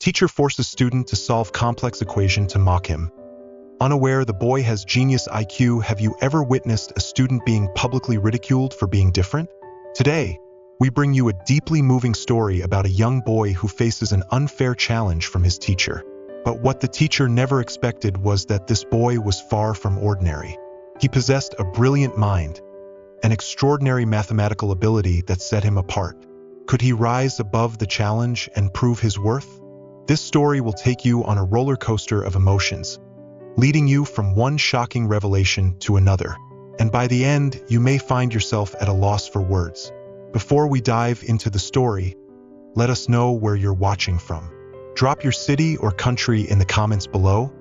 Teacher forces student to solve complex equation to mock him. Unaware the boy has genius IQ, have you ever witnessed a student being publicly ridiculed for being different? Today, we bring you a deeply moving story about a young boy who faces an unfair challenge from his teacher. But what the teacher never expected was that this boy was far from ordinary. He possessed a brilliant mind, an extraordinary mathematical ability that set him apart. Could he rise above the challenge and prove his worth? This story will take you on a roller coaster of emotions, leading you from one shocking revelation to another. And by the end, you may find yourself at a loss for words. Before we dive into the story, let us know where you're watching from. Drop your city or country in the comments below,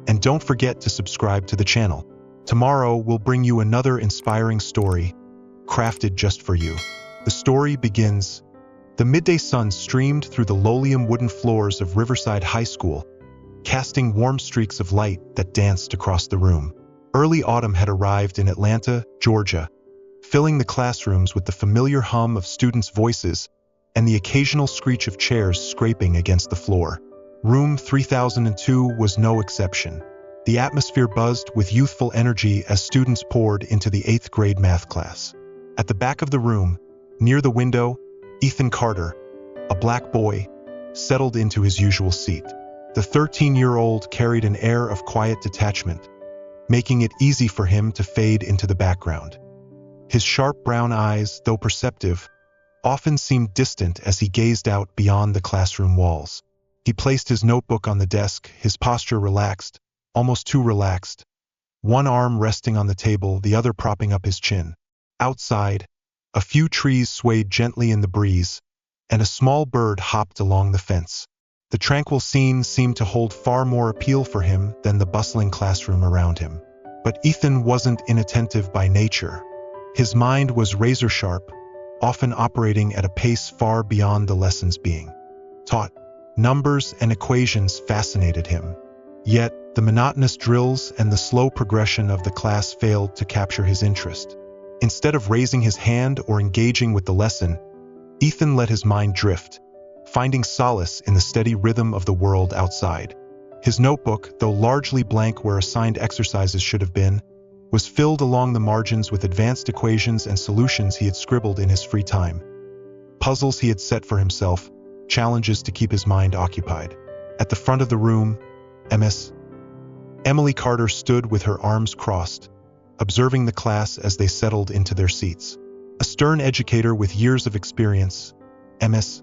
and don't forget to subscribe to the channel. Tomorrow, we'll bring you another inspiring story, crafted just for you. The story begins. The midday sun streamed through the linoleum wooden floors of Riverside High School, casting warm streaks of light that danced across the room. Early autumn had arrived in Atlanta, Georgia, filling the classrooms with the familiar hum of students' voices and the occasional screech of chairs scraping against the floor. Room 3002 was no exception. The atmosphere buzzed with youthful energy as students poured into the 8th grade math class. At the back of the room, near the window, Ethan Carter, a black boy, settled into his usual seat. The 13-year-old carried an air of quiet detachment, making it easy for him to fade into the background. His sharp brown eyes, though perceptive, often seemed distant as he gazed out beyond the classroom walls. He placed his notebook on the desk, his posture relaxed, almost too relaxed, one arm resting on the table, the other propping up his chin. Outside, a few trees swayed gently in the breeze, and a small bird hopped along the fence. The tranquil scene seemed to hold far more appeal for him than the bustling classroom around him. But Ethan wasn't inattentive by nature. His mind was razor-sharp, often operating at a pace far beyond the lessons being taught. Numbers and equations fascinated him. Yet, the monotonous drills and the slow progression of the class failed to capture his interest. Instead of raising his hand or engaging with the lesson, Ethan let his mind drift, finding solace in the steady rhythm of the world outside. His notebook, though largely blank where assigned exercises should have been, was filled along the margins with advanced equations and solutions he had scribbled in his free time. Puzzles he had set for himself, challenges to keep his mind occupied. At the front of the room, Ms. Emily Carter stood with her arms crossed, observing the class as they settled into their seats. A stern educator with years of experience, Ms.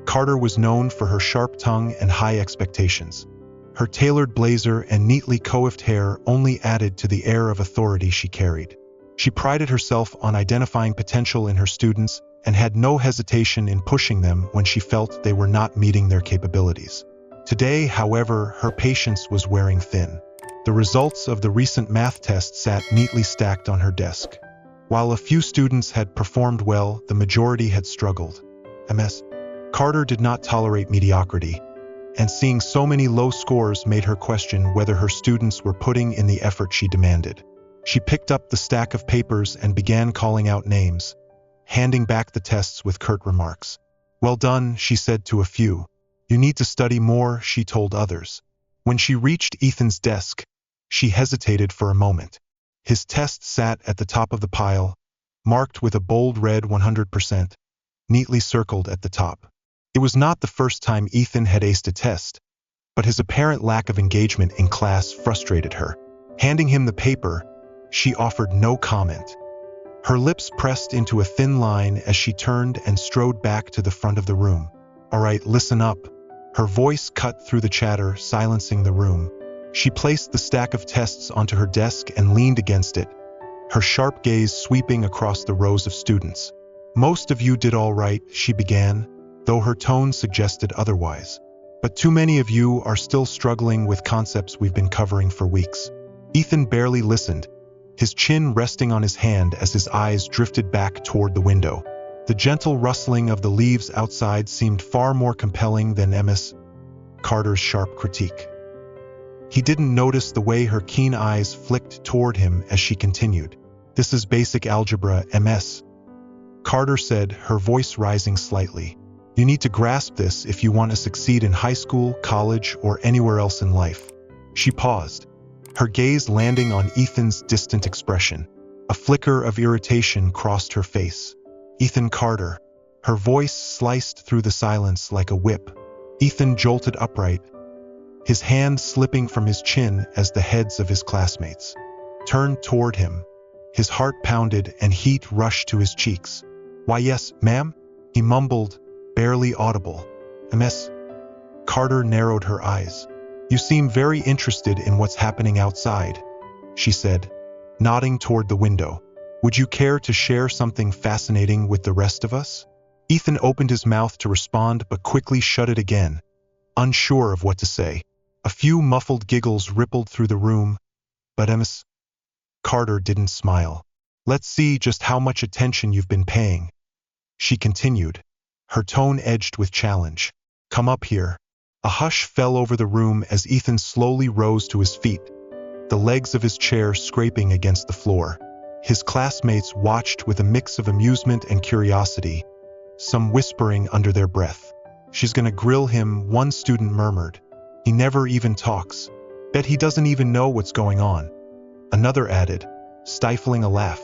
Carter was known for her sharp tongue and high expectations. Her tailored blazer and neatly coiffed hair only added to the air of authority she carried. She prided herself on identifying potential in her students and had no hesitation in pushing them when she felt they were not meeting their capabilities. Today, however, her patience was wearing thin. The results of the recent math test sat neatly stacked on her desk. While a few students had performed well, the majority had struggled. Ms. Carter did not tolerate mediocrity, and seeing so many low scores made her question whether her students were putting in the effort she demanded. She picked up the stack of papers and began calling out names, handing back the tests with curt remarks. "Well done," she said to a few. "You need to study more," she told others. When she reached Ethan's desk, she hesitated for a moment. His test sat at the top of the pile, marked with a bold red 100%, neatly circled at the top. It was not the first time Ethan had aced a test, but his apparent lack of engagement in class frustrated her. Handing him the paper, she offered no comment. Her lips pressed into a thin line as she turned and strode back to the front of the room. "All right, listen up." Her voice cut through the chatter, silencing the room. She placed the stack of tests onto her desk and leaned against it, her sharp gaze sweeping across the rows of students. "Most of you did all right," she began, though her tone suggested otherwise. "But too many of you are still struggling with concepts we've been covering for weeks." Ethan barely listened, his chin resting on his hand as his eyes drifted back toward the window. The gentle rustling of the leaves outside seemed far more compelling than Ms. Carter's sharp critique. He didn't notice the way her keen eyes flicked toward him as she continued. "This is basic algebra, Ms. Carter said, her voice rising slightly. You need to grasp this if you want to succeed in high school, college, or anywhere else in life. She paused, her gaze landing on Ethan's distant expression. A flicker of irritation crossed her face. Ethan Carter. Her voice sliced through the silence like a whip. Ethan jolted upright, his hand slipping from his chin as the heads of his classmates turned toward him. His heart pounded and heat rushed to his cheeks. "Why, yes, ma'am," he mumbled, barely audible. "Ms. Carter narrowed her eyes. "You seem very interested in what's happening outside," she said, nodding toward the window. "Would you care to share something fascinating with the rest of us?" Ethan opened his mouth to respond but quickly shut it again, unsure of what to say. A few muffled giggles rippled through the room, but Ms. Carter didn't smile. "Let's see just how much attention you've been paying," she continued, her tone edged with challenge. "Come up here." A hush fell over the room as Ethan slowly rose to his feet, the legs of his chair scraping against the floor. His classmates watched with a mix of amusement and curiosity, some whispering under their breath. "She's gonna grill him," one student murmured. "He never even talks. Bet he doesn't even know what's going on," another added, stifling a laugh.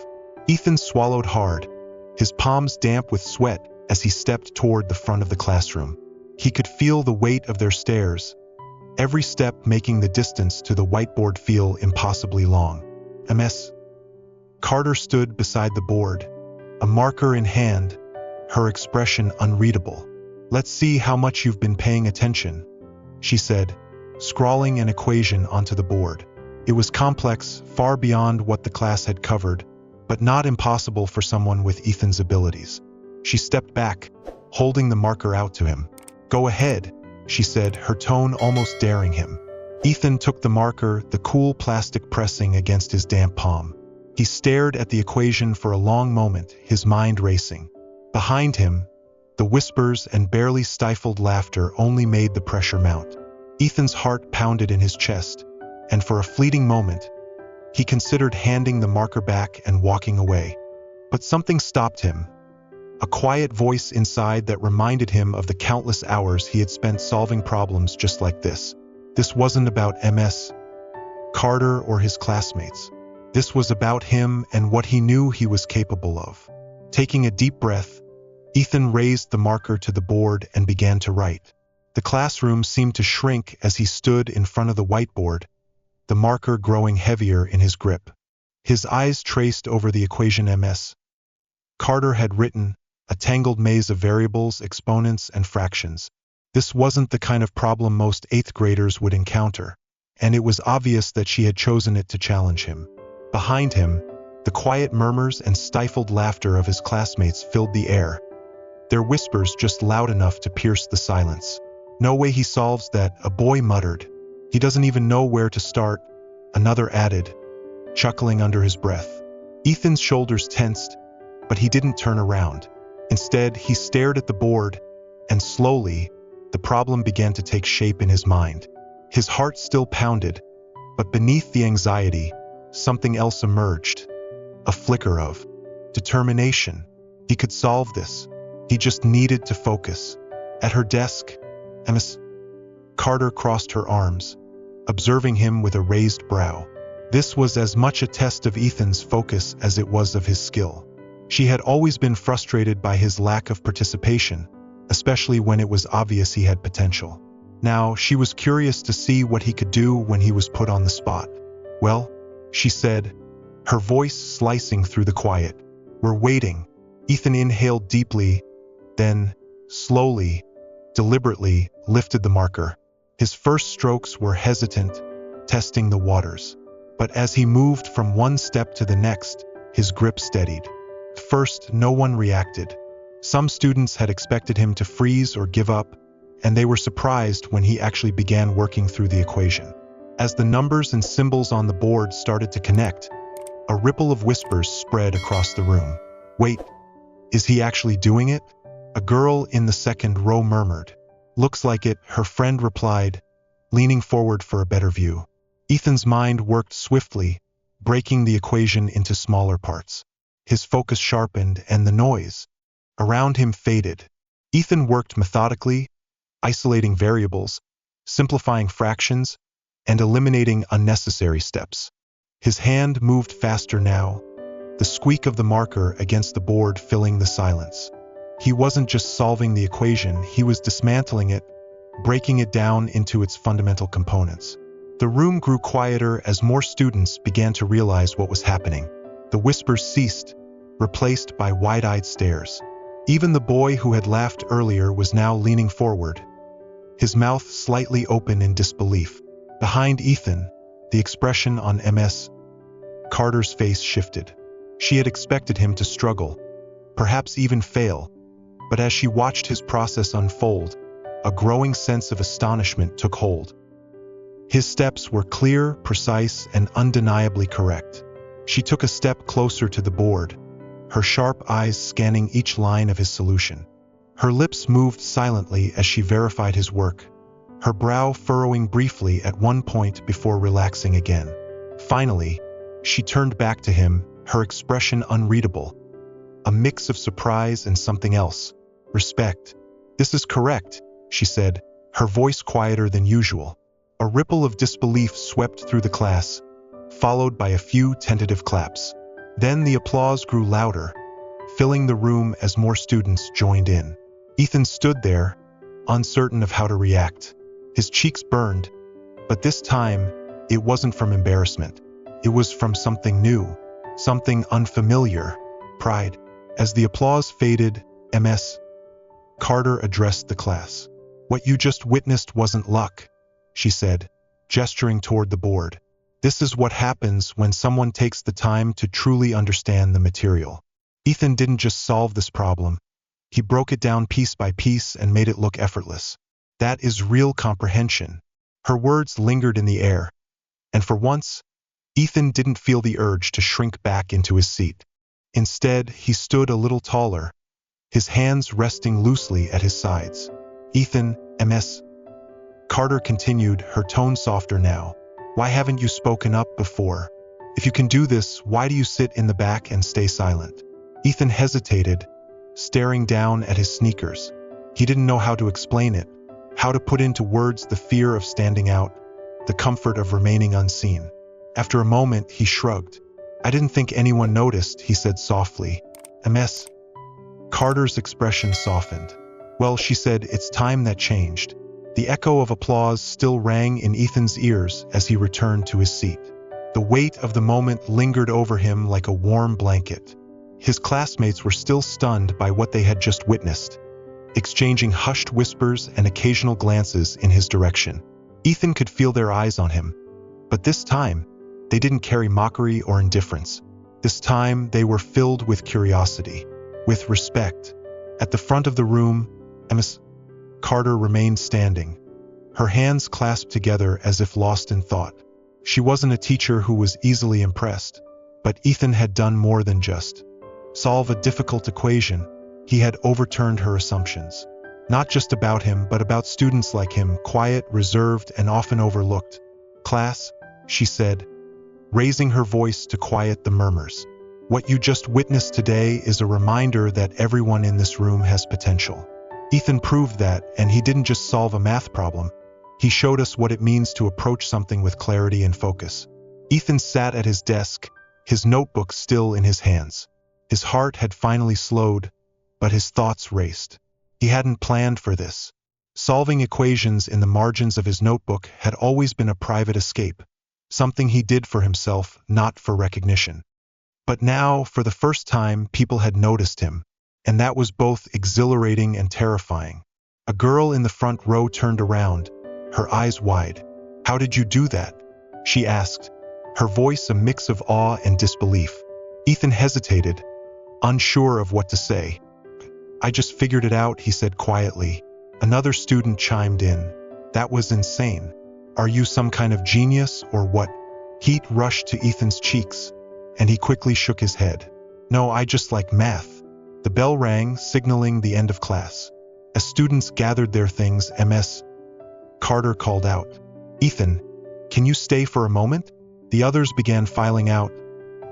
Ethan swallowed hard, his palms damp with sweat as he stepped toward the front of the classroom. He could feel the weight of their stares, every step making the distance to the whiteboard feel impossibly long. Ms. Carter stood beside the board, a marker in hand, her expression unreadable. "Let's see how much you've been paying attention," she said, scrawling an equation onto the board. It was complex, far beyond what the class had covered, but not impossible for someone with Ethan's abilities. She stepped back, holding the marker out to him. "Go ahead," she said, her tone almost daring him. Ethan took the marker, the cool plastic pressing against his damp palm. He stared at the equation for a long moment, his mind racing. Behind him, the whispers and barely stifled laughter only made the pressure mount. Ethan's heart pounded in his chest, and for a fleeting moment, he considered handing the marker back and walking away. But something stopped him. A quiet voice inside that reminded him of the countless hours he had spent solving problems just like this. This wasn't about Ms. Carter or his classmates. This was about him and what he knew he was capable of. Taking a deep breath, Ethan raised the marker to the board and began to write. The classroom seemed to shrink as he stood in front of the whiteboard, the marker growing heavier in his grip. His eyes traced over the equation Ms. Carter had written, a tangled maze of variables, exponents, and fractions. This wasn't the kind of problem most 8th graders would encounter, and it was obvious that she had chosen it to challenge him. Behind him, the quiet murmurs and stifled laughter of his classmates filled the air, their whispers just loud enough to pierce the silence. "No way he solves that," a boy muttered. "He doesn't even know where to start," another added, chuckling under his breath. Ethan's shoulders tensed, but he didn't turn around. Instead, he stared at the board, and slowly, the problem began to take shape in his mind. His heart still pounded, but beneath the anxiety, something else emerged. A flicker of determination. He could solve this. He just needed to focus. At her desk, Ms. Carter crossed her arms, observing him with a raised brow. This was as much a test of Ethan's focus as it was of his skill. She had always been frustrated by his lack of participation, especially when it was obvious he had potential. Now, she was curious to see what he could do when he was put on the spot. "Well," she said, her voice slicing through the quiet. "We're waiting." Ethan inhaled deeply, then, slowly, deliberately, lifted the marker. His first strokes were hesitant, testing the waters. But as he moved from one step to the next, his grip steadied. At first, no one reacted. Some students had expected him to freeze or give up, and they were surprised when he actually began working through the equation. As the numbers and symbols on the board started to connect, a ripple of whispers spread across the room. "Wait, is he actually doing it?" a girl in the second row murmured. "Looks like it," her friend replied, leaning forward for a better view. Ethan's mind worked swiftly, breaking the equation into smaller parts. His focus sharpened and the noise around him faded. Ethan worked methodically, isolating variables, simplifying fractions, and eliminating unnecessary steps. His hand moved faster now, the squeak of the marker against the board filling the silence. He wasn't just solving the equation, he was dismantling it, breaking it down into its fundamental components. The room grew quieter as more students began to realize what was happening. The whispers ceased, replaced by wide-eyed stares. Even the boy who had laughed earlier was now leaning forward, his mouth slightly open in disbelief. Behind Ethan, the expression on Ms. Carter's face shifted. She had expected him to struggle, perhaps even fail, but as she watched his process unfold, a growing sense of astonishment took hold. His steps were clear, precise, and undeniably correct. She took a step closer to the board, her sharp eyes scanning each line of his solution. Her lips moved silently as she verified his work, her brow furrowing briefly at one point before relaxing again. Finally, she turned back to him, her expression unreadable, a mix of surprise and something else. Respect. "This is correct," she said, her voice quieter than usual. A ripple of disbelief swept through the class, followed by a few tentative claps. Then the applause grew louder, filling the room as more students joined in. Ethan stood there, uncertain of how to react. His cheeks burned, but this time, it wasn't from embarrassment. It was from something new, something unfamiliar, pride. As the applause faded, Ms. Carter addressed the class. "What you just witnessed wasn't luck," she said, gesturing toward the board. "This is what happens when someone takes the time to truly understand the material." Ethan didn't just solve this problem. He broke it down piece by piece and made it look effortless. That is real comprehension. Her words lingered in the air, and for once, Ethan didn't feel the urge to shrink back into his seat. Instead, he stood a little taller, his hands resting loosely at his sides. "Ethan, Ms. Carter continued, her tone softer now. "Why haven't you spoken up before? If you can do this, why do you sit in the back and stay silent?" Ethan hesitated, staring down at his sneakers. He didn't know how to explain it, how to put into words the fear of standing out, the comfort of remaining unseen. After a moment, he shrugged. "I didn't think anyone noticed," he said softly. "Ms. Carter's expression softened. "Well," she said, "it's time that changed." The echo of applause still rang in Ethan's ears as he returned to his seat. The weight of the moment lingered over him like a warm blanket. His classmates were still stunned by what they had just witnessed, exchanging hushed whispers and occasional glances in his direction. Ethan could feel their eyes on him, but this time, they didn't carry mockery or indifference. This time, they were filled with curiosity, with respect. At the front of the room, Ms. Carter remained standing, her hands clasped together as if lost in thought. She wasn't a teacher who was easily impressed, but Ethan had done more than just solve a difficult equation. He had overturned her assumptions, not just about him, but about students like him, quiet, reserved, and often overlooked. "Class," she said, raising her voice to quiet the murmurs. "What you just witnessed today is a reminder that everyone in this room has potential." Ethan proved that, and he didn't just solve a math problem. He showed us what it means to approach something with clarity and focus. Ethan sat at his desk, his notebook still in his hands. His heart had finally slowed, but his thoughts raced. He hadn't planned for this. Solving equations in the margins of his notebook had always been a private escape, something he did for himself, not for recognition. But now, for the first time, people had noticed him, and that was both exhilarating and terrifying. A girl in the front row turned around, her eyes wide. "How did you do that?" she asked, her voice a mix of awe and disbelief. Ethan hesitated, unsure of what to say. "I just figured it out," he said quietly. Another student chimed in. "That was insane. Are you some kind of genius or what?" Heat rushed to Ethan's cheeks, and he quickly shook his head. "No, I just like math." The bell rang, signaling the end of class. As students gathered their things, Ms. Carter called out, "Ethan, can you stay for a moment?" The others began filing out,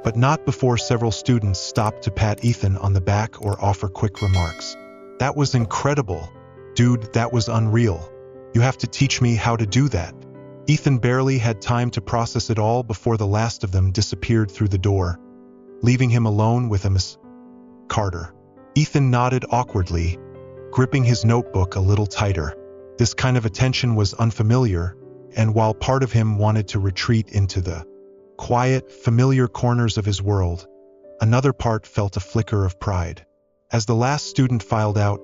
but not before several students stopped to pat Ethan on the back or offer quick remarks. That was incredible. Dude, that was unreal. You have to teach me how to do that. Ethan barely had time to process it all before the last of them disappeared through the door, leaving him alone with Miss Carter. Ethan nodded awkwardly, gripping his notebook a little tighter. This kind of attention was unfamiliar, and while part of him wanted to retreat into the quiet, familiar corners of his world, another part felt a flicker of pride. As the last student filed out,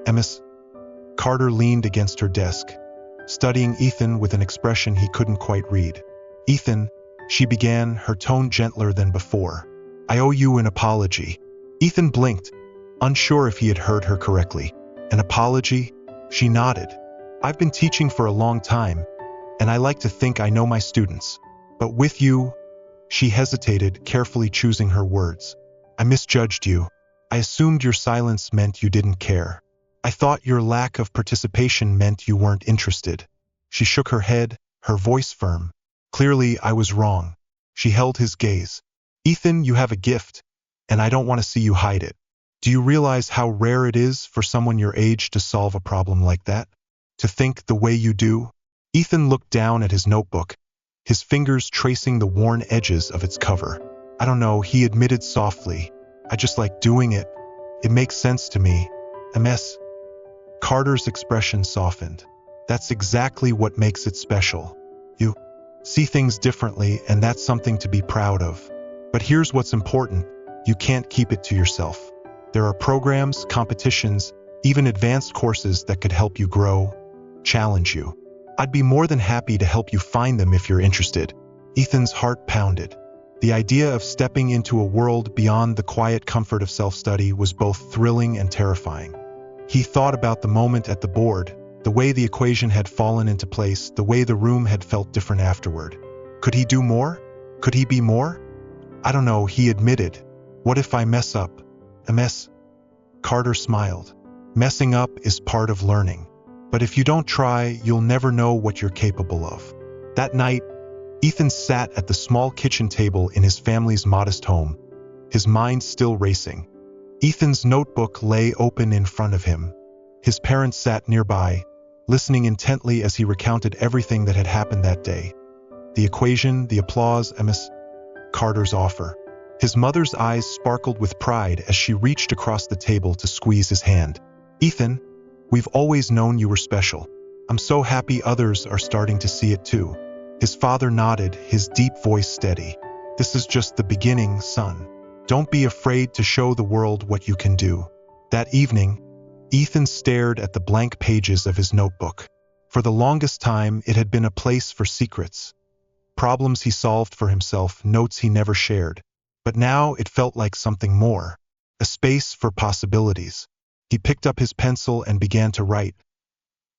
Miss Carter leaned against her desk, studying Ethan with an expression he couldn't quite read. Ethan, she began, her tone gentler than before. I owe you an apology. Ethan blinked, unsure if he had heard her correctly. An apology? She nodded. I've been teaching for a long time, and I like to think I know my students. But with you, she hesitated, carefully choosing her words. I misjudged you. I assumed your silence meant you didn't care. I thought your lack of participation meant you weren't interested. She shook her head, her voice firm. Clearly, I was wrong. She held his gaze. Ethan, you have a gift, and I don't want to see you hide it. Do you realize how rare it is for someone your age to solve a problem like that? To think the way you do? Ethan looked down at his notebook, his fingers tracing the worn edges of its cover. I don't know, he admitted softly. I just like doing it. It makes sense to me. Miss Carter's expression softened. That's exactly what makes it special. You see things differently, and that's something to be proud of. But here's what's important. You can't keep it to yourself. There are programs, competitions, even advanced courses that could help you grow, challenge you. I'd be more than happy to help you find them if you're interested. Ethan's heart pounded. The idea of stepping into a world beyond the quiet comfort of self-study was both thrilling and terrifying. He thought about the moment at the board, the way the equation had fallen into place, the way the room had felt different afterward. Could he do more? Could he be more? I don't know, he admitted. What if I mess up? A mess? Carter smiled. Messing up is part of learning. But if you don't try, you'll never know what you're capable of. That night, Ethan sat at the small kitchen table in his family's modest home, his mind still racing. Ethan's notebook lay open in front of him. His parents sat nearby, listening intently as he recounted everything that had happened that day. The equation, the applause, Miss Carter's offer. His mother's eyes sparkled with pride as she reached across the table to squeeze his hand. Ethan, we've always known you were special. I'm so happy others are starting to see it too. His father nodded, his deep voice steady. This is just the beginning, son. Don't be afraid to show the world what you can do. That evening, Ethan stared at the blank pages of his notebook. For the longest time, it had been a place for secrets. Problems he solved for himself, notes he never shared. But now it felt like something more. A space for possibilities. He picked up his pencil and began to write.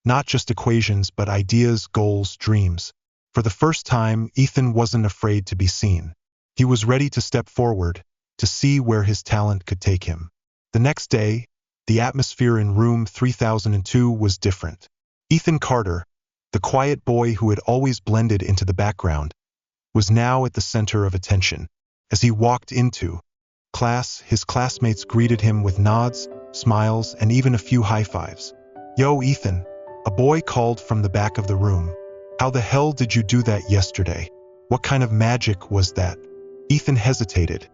Not just equations, but ideas, goals, dreams. For the first time, Ethan wasn't afraid to be seen. He was ready to step forward, to see where his talent could take him. The next day, the atmosphere in room 3002 was different. Ethan Carter, the quiet boy who had always blended into the background, was now at the center of attention. As he walked into class, his classmates greeted him with nods, smiles, and even a few high fives. Yo, Ethan, a boy called from the back of the room. How the hell did you do that yesterday? What kind of magic was that? Ethan hesitated,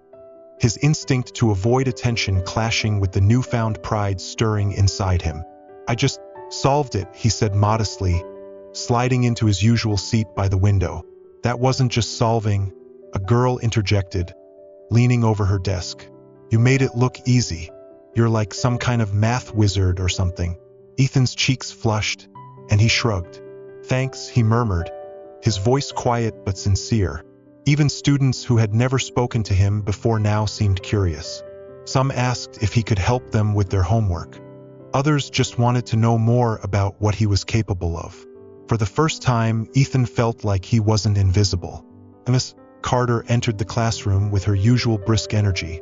his instinct to avoid attention clashing with the newfound pride stirring inside him. I just solved it, he said modestly, sliding into his usual seat by the window. That wasn't just solving, a girl interjected, leaning over her desk. You made it look easy. You're like some kind of math wizard or something. Ethan's cheeks flushed, and he shrugged. Thanks, he murmured, his voice quiet but sincere. Even students who had never spoken to him before now seemed curious. Some asked if he could help them with their homework. Others just wanted to know more about what he was capable of. For the first time, Ethan felt like he wasn't invisible. Miss Carter entered the classroom with her usual brisk energy.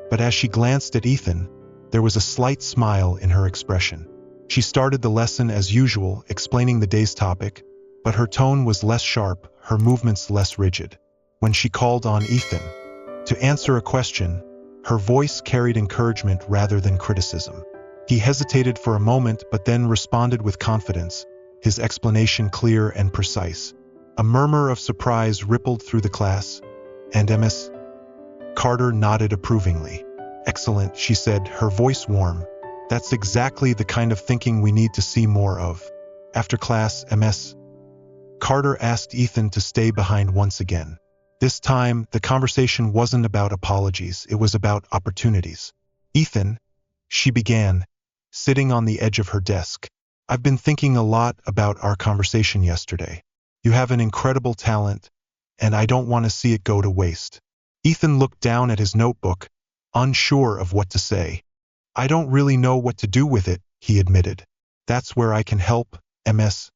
But as she glanced at Ethan, there was a slight smile in her expression. She started the lesson as usual, explaining the day's topic, but her tone was less sharp, her movements less rigid. When she called on Ethan to answer a question, her voice carried encouragement rather than criticism. He hesitated for a moment but then responded with confidence, his explanation clear and precise. A murmur of surprise rippled through the class, and Ms. Carter nodded approvingly. "Excellent," she said, her voice warm. "That's exactly the kind of thinking we need to see more of." After class, Ms. Carter asked Ethan to stay behind once again. This time, the conversation wasn't about apologies, it was about opportunities. "Ethan," she began, sitting on the edge of her desk, "I've been thinking a lot about our conversation yesterday. You have an incredible talent, and I don't want to see it go to waste." Ethan looked down at his notebook, unsure of what to say. "I don't really know what to do with it," he admitted. "That's where I can help," Ms.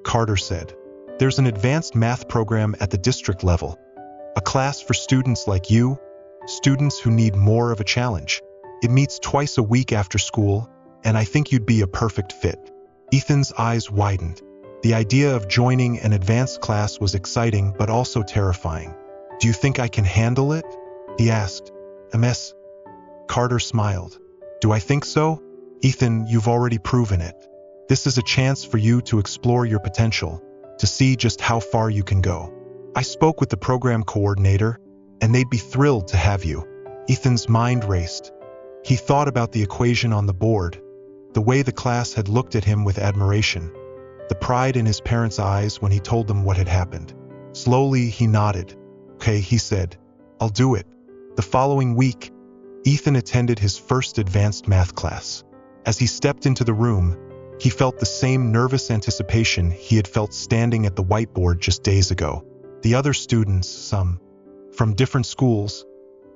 Carter said. "There's an advanced math program at the district level, a class for students like you, students who need more of a challenge. It meets twice a week after school, and I think you'd be a perfect fit." Ethan's eyes widened. The idea of joining an advanced class was exciting but also terrifying. "Do you think I can handle it?" he asked. Ms. Carter smiled. "Do I think so? Ethan, you've already proven it. This is a chance for you to explore your potential, to see just how far you can go. I spoke with the program coordinator, and they'd be thrilled to have you." Ethan's mind raced. He thought about the equation on the board, the way the class had looked at him with admiration, the pride in his parents' eyes when he told them what had happened. Slowly, he nodded. "Okay," he said, "I'll do it." The following week, Ethan attended his first advanced math class. As he stepped into the room, he felt the same nervous anticipation he had felt standing at the whiteboard just days ago. The other students, some from different schools,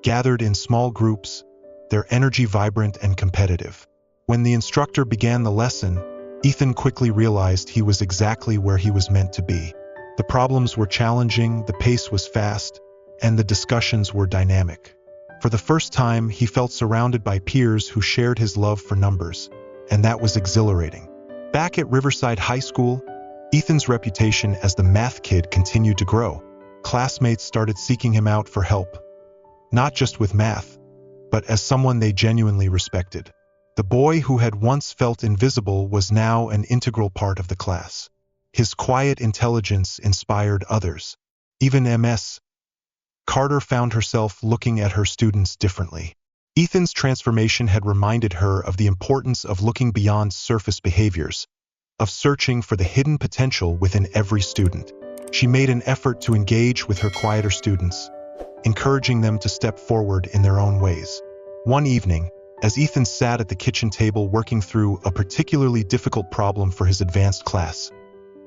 gathered in small groups, their energy vibrant and competitive. When the instructor began the lesson, Ethan quickly realized he was exactly where he was meant to be. The problems were challenging, the pace was fast, and the discussions were dynamic. For the first time, he felt surrounded by peers who shared his love for numbers, and that was exhilarating. Back at Riverside High School, Ethan's reputation as the math kid continued to grow. Classmates started seeking him out for help, not just with math, but as someone they genuinely respected. The boy who had once felt invisible was now an integral part of the class. His quiet intelligence inspired others. Even Ms. Carter found herself looking at her students differently. Ethan's transformation had reminded her of the importance of looking beyond surface behaviors, of searching for the hidden potential within every student. She made an effort to engage with her quieter students, encouraging them to step forward in their own ways. One evening, as Ethan sat at the kitchen table working through a particularly difficult problem for his advanced class,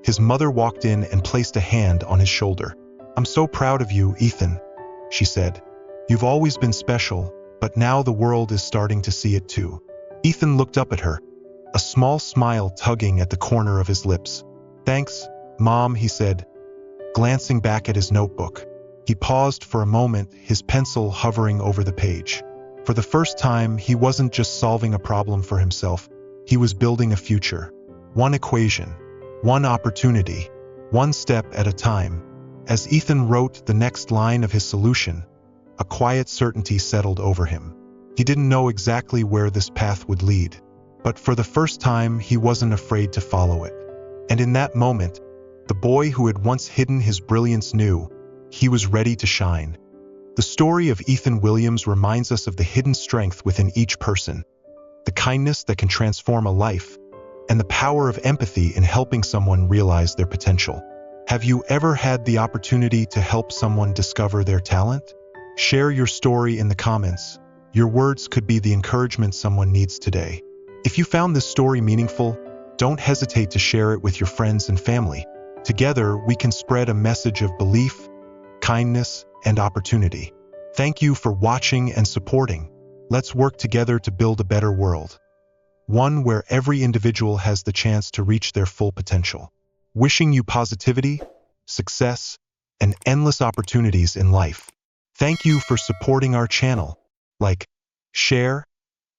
his mother walked in and placed a hand on his shoulder. "I'm so proud of you, Ethan," she said. "You've always been special, but now the world is starting to see it too." Ethan looked up at her, a small smile tugging at the corner of his lips. "Thanks, Mom," he said, glancing back at his notebook. He paused for a moment, his pencil hovering over the page. For the first time, he wasn't just solving a problem for himself, he was building a future. One equation, one opportunity, one step at a time. As Ethan wrote the next line of his solution, a quiet certainty settled over him. He didn't know exactly where this path would lead, but for the first time, he wasn't afraid to follow it. And in that moment, the boy who had once hidden his brilliance knew he was ready to shine. The story of Ethan Williams reminds us of the hidden strength within each person, the kindness that can transform a life, and the power of empathy in helping someone realize their potential. Have you ever had the opportunity to help someone discover their talent? Share your story in the comments. Your words could be the encouragement someone needs today. If you found this story meaningful, don't hesitate to share it with your friends and family. Together, we can spread a message of belief, kindness, and opportunity. Thank you for watching and supporting. Let's work together to build a better world. One where every individual has the chance to reach their full potential. Wishing you positivity, success, and endless opportunities in life. Thank you for supporting our channel. Like, share,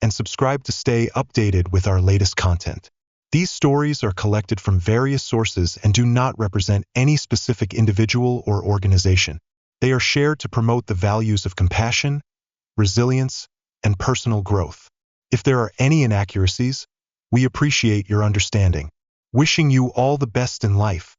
and subscribe to stay updated with our latest content. These stories are collected from various sources and do not represent any specific individual or organization. They are shared to promote the values of compassion, resilience, and personal growth. If there are any inaccuracies, we appreciate your understanding. Wishing you all the best in life.